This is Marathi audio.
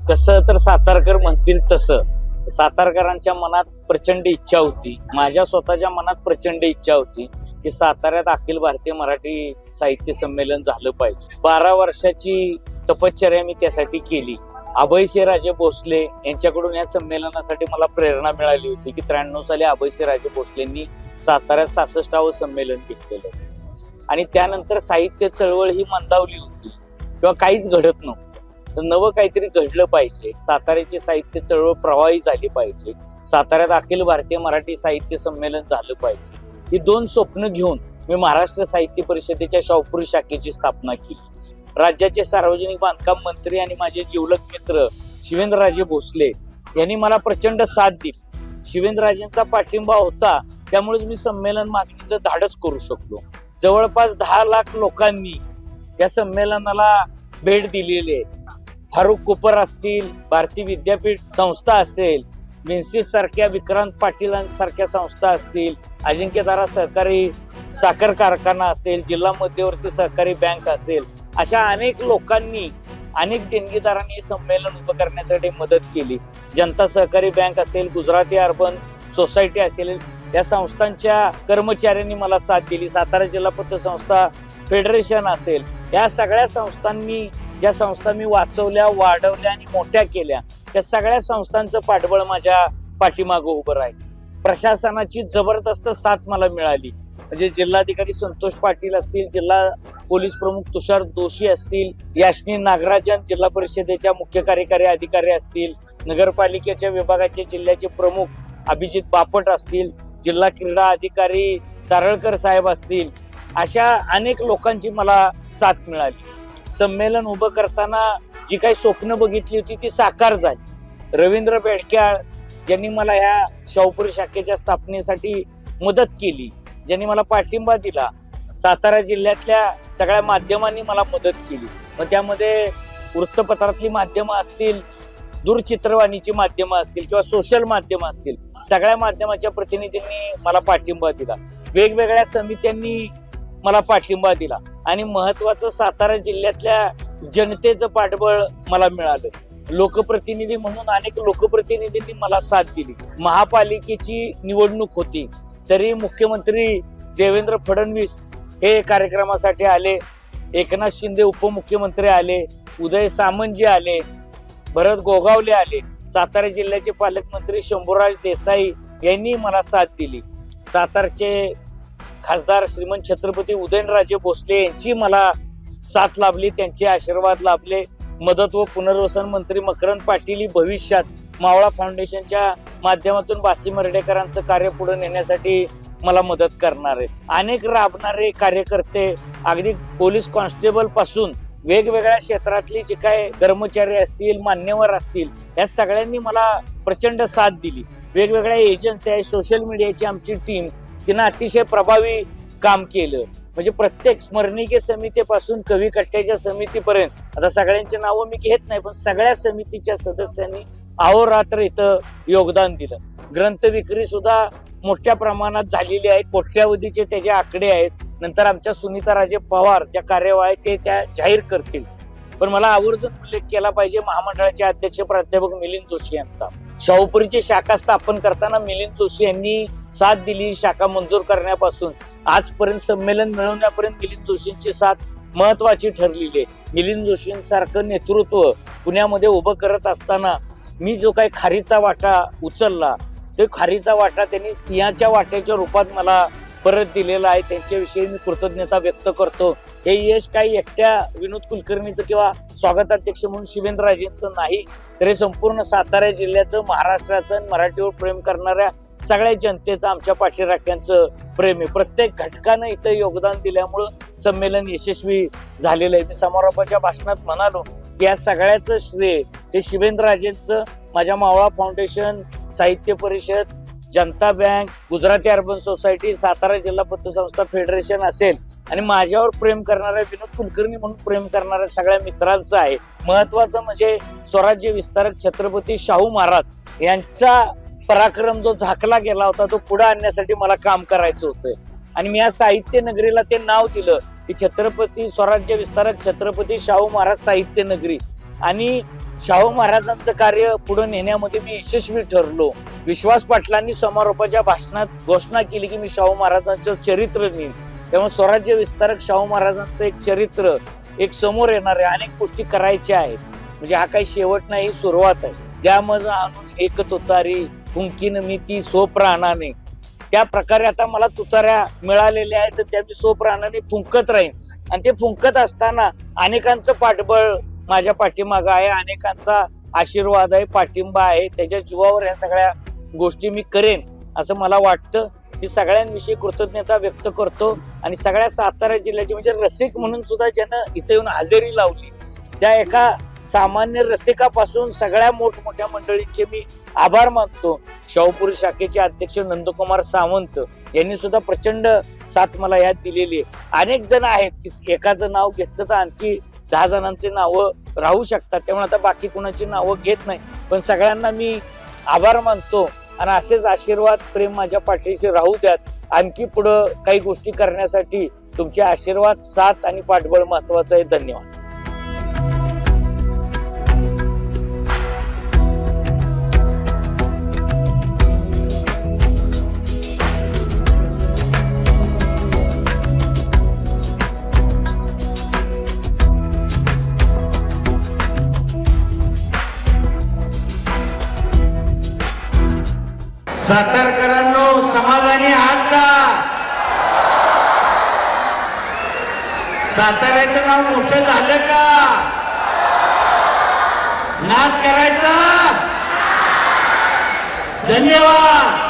कसं तर सातारकर म्हणतील तसं सातारकरांच्या मनात प्रचंड इच्छा होती, माझ्या स्वतःच्या मनात प्रचंड इच्छा होती की साताऱ्यात अखिल भारतीय मराठी साहित्य संमेलन झालं पाहिजे. 12 वर्षाची तपश्चर्या मी त्यासाठी केली. अभयसिंहराजे भोसले यांच्याकडून या संमेलनासाठी मला प्रेरणा मिळाली होती की 93 साली अभयसिंहराजे भोसलेंनी साताऱ्यात 66वं संमेलन घेतलेलं आणि त्यानंतर साहित्य चळवळ ही मंदावली होती किंवा काहीच घडत नव्हतं. तर नवं काहीतरी घडलं पाहिजे, साताऱ्याची साहित्य चळवळ प्रवाही झाली पाहिजे, साताऱ्यात अखिल भारतीय मराठी साहित्य संमेलन झालं पाहिजे. ही 2 स्वप्न घेऊन मी महाराष्ट्र साहित्य परिषदेच्या शाहूपुरी शाखेची स्थापना केली. राज्याचे सार्वजनिक बांधकाम मंत्री आणि माझे जिवलग मित्र शिवेंद्रराजे भोसले यांनी मला प्रचंड साथ दिली. शिवेंद्रराजेंचा पाठिंबा होता, त्यामुळेच मी संमेलन मागणीचं धाडस करू शकलो. जवळपास 10 लाख लोकांनी या संमेलनाला भेट दिलेली आहे. फारुख कुपर असतील, भारतीय विद्यापीठ संस्था असेल, मिन्सिस सारख्या, विक्रांत पाटीलांसारख्या संस्था असतील, अजिंक्यतारा सहकारी साखर कारखाना असेल, जिल्हा मध्यवर्ती सहकारी बँक असेल, अशा अनेक लोकांनी, अनेक देणगीदारांनी संमेलन उभं करण्यासाठी मदत केली. जनता सहकारी बँक असेल, गुजराती अर्बन सोसायटी असेल, या संस्थांच्या कर्मचाऱ्यांनी मला साथ दिली. सातारा जिल्हा पतसंस्था फेडरेशन असेल, या सगळ्या संस्थांनी, ज्या संस्था मी वाचवल्या, वाढवल्या आणि मोठ्या केल्या, त्या सगळ्या संस्थांचं पाठबळ माझ्या पाठीमागं उभं राहील. प्रशासनाची जबरदस्त साथ मला मिळाली. म्हणजे जिल्हाधिकारी संतोष पाटील असतील, जिल्हा पोलीस प्रमुख तुषार दोशी असतील, याशनी नागराजन जिल्हा परिषदेच्या मुख्य कार्यकारी अधिकारी असतील, नगरपालिकेच्या विभागाचे जिल्ह्याचे प्रमुख अभिजित बापट असतील, जिल्हा क्रीडा अधिकारी तारळकर साहेब असतील, अशा अनेक लोकांची मला साथ मिळाली. संमेलन उभं करताना जी काही स्वप्न बघितली होती ती साकार झाली. रवींद्र बेडक्याळ ज्यांनी मला ह्या शाहूपुरी शाखेच्या स्थापनेसाठी मदत केली, ज्यांनी मला पाठिंबा दिला, सातारा जिल्ह्यातल्या सगळ्या माध्यमांनी मला मदत केली. मग त्यामध्ये वृत्तपत्रातली माध्यमं असतील, दूरचित्रवाणीची माध्यमं असतील किंवा सोशल माध्यमं असतील, सगळ्या माध्यमाच्या प्रतिनिधींनी मला पाठिंबा दिला. वेगवेगळ्या समित्यांनी मला पाठिंबा दिला आणि महत्वाचं सातारा जिल्ह्यातल्या जनतेचं पाठबळ मला मिळालं. लोकप्रतिनिधी म्हणून अनेक लोकप्रतिनिधींनी मला साथ दिली. महापालिकेची निवडणूक होती तरी मुख्यमंत्री देवेंद्र फडणवीस हे कार्यक्रमासाठी आले, एकनाथ शिंदे उपमुख्यमंत्री आले, उदय सामंतजी आले, भरत गोगावले आले, सातारा जिल्ह्याचे पालकमंत्री शंभूराज देसाई यांनी मला साथ दिली. सातारचे खासदार श्रीमंत छत्रपती उदयनराजे भोसले यांची मला साथ लाभली, त्यांचे आशीर्वाद लाभले. मदत व पुनर्वसन मंत्री मकरंद पाटील ही भविष्यात मावळा फाउंडेशनच्या माध्यमातून बासी मर्ढेकरांचं कार्य पुढे नेण्यासाठी मला मदत करणार आहेत. अनेक राबणारे कार्यकर्ते, अगदी पोलीस कॉन्स्टेबल पासून वेगवेगळ्या क्षेत्रातली जे काय कर्मचारी असतील, मान्यवर असतील, या सगळ्यांनी मला प्रचंड साथ दिली. वेगवेगळ्या एजन्सी आहे, सोशल मीडियाची आमची टीम, तिनं अतिशय प्रभावी काम केलं. म्हणजे प्रत्येक स्मरणिके समितीपासून कवी कट्ट्याच्या समितीपर्यंत, आता सगळ्यांची नावं मी घेत नाही, पण सगळ्या समितीच्या सदस्यांनी अहोरात्र इथं योगदान दिलं. ग्रंथ विक्री सुद्धा मोठ्या प्रमाणात झालेली आहे, कोट्यावधीचे त्याचे आकडे आहेत. नंतर आमच्या सुनीताराजे पवार ज्या कार्यवाही ते त्या जाहीर करतील. पण मला आवर्जून उल्लेख केला पाहिजे महामंडळाचे अध्यक्ष प्राध्यापक मिलिंद जोशी यांचा. शाहूपुरीची शाखा स्थापन करताना मिलिंद जोशी यांनी साथ दिली. शाखा मंजूर करण्यापासून आजपर्यंत संमेलन मिळवण्यापर्यंत मिलिंद जोशींची साथ महत्वाची ठरलेली आहे. मिलिंद जोशींसारखं नेतृत्व पुण्यामध्ये उभं करत असताना मी जो काही खारीचा वाटा उचलला, ते खारीचा वाटा त्यांनी सिंहाच्या वाट्याच्या रूपात मला परत दिलेला आहे. त्यांच्याविषयी मी कृतज्ञता व्यक्त करतो. हे यश काही एकट्या विनोद कुलकर्णीचं किंवा स्वागताध्यक्ष म्हणून शिवेंद्रराजेंचं नाही, तर हे संपूर्ण सातारा जिल्ह्याचं, महाराष्ट्राचं, मराठीवर प्रेम करणाऱ्या सगळ्या जनतेचं, आमच्या पाठीराख्यांचं प्रेम आहे. प्रत्येक घटकानं इथं योगदान दिल्यामुळं संमेलन यशस्वी झालेलं आहे. मी समारोपाच्या भाषणात म्हणालो की या सगळ्याचं श्रेय हे शिवेंद्रराजेंचं, माझ्या मावळा foundation, Sahitya Parishad, Janata bank, Gujarati urban society, Satara जिल्हा पतसंस्था फेडरेशन असेल आणि माझ्यावर प्रेम करणाऱ्या, विनोद कुलकर्णी म्हणून प्रेम करणाऱ्या सगळ्या मित्रांचं आहे. महत्वाचं म्हणजे स्वराज्य विस्तारक छत्रपती शाहू महाराज यांचा पराक्रम जो झाकला गेला होता तो पुढे आणण्यासाठी मला काम करायचं होतं आणि मी या साहित्य नगरीला ते नाव दिलं की छत्रपती स्वराज्य विस्तारक छत्रपती शाहू महाराज साहित्य नगरी. आणि शाहू महाराजांचं कार्य पुढे नेण्यामध्ये मी यशस्वी ठरलो. विश्वास पाटलांनी समारोपाच्या भाषणात घोषणा केली की मी शाहू महाराजांचं चरित्र नेईन. त्यामुळे स्वराज्य विस्तारक शाहू महाराजांचं एक चरित्र एक समोर येणार आहे. अनेक गोष्टी करायच्या आहेत. म्हणजे हा काही शेवट नाही, सुरुवात आहे. द्या मज आणून एक तुतारी हुंकीन मी ती सोप्राणाने. त्या प्रकारे आता मला तुताऱ्या मिळालेल्या आहेत, तर त्या मी सोप्राणाने फुंकत राहीन. आणि ते फुंकत असताना अनेकांचं पाठबळ माझ्या पाठीमागं आहे, अनेकांचा आशीर्वाद आहे, पाठिंबा आहे. त्याच्या जीवावर ह्या सगळ्या गोष्टी मी करेन असं मला वाटतं. मी सगळ्यांविषयी कृतज्ञता व्यक्त करतो आणि सगळ्या सातारा जिल्ह्याची म्हणजे रसिक म्हणून सुद्धा ज्यानं इथे येऊन हजेरी लावली त्या एका सामान्य रसिकापासून सगळ्या मोठमोठ्या मंडळींचे मी आभार मानतो. शाहूपुरी शाखेचे अध्यक्ष नंदकुमार सावंत यांनी सुद्धा प्रचंड साथ मला यात दिलेली आहे. अनेक जण आहेत की एकाचं नाव घेतलं तर आणखी 10 जणांचे नावं राहू शकतात, त्यामुळे आता बाकी कुणाची नावं घेत नाही. पण सगळ्यांना मी आभार मानतो आणि असेच आशीर्वाद प्रेम माझ्या पाठीशी राहू द्यात. आणखी पुढं काही गोष्टी करण्यासाठी तुमचे आशीर्वाद, साथ आणि पाठबळ महत्वाचं आहे. धन्यवाद. सातारकरांनो समाधानी आहात का? साताऱ्याचं नाव मोठं झालं का? नाद करायचा. धन्यवाद.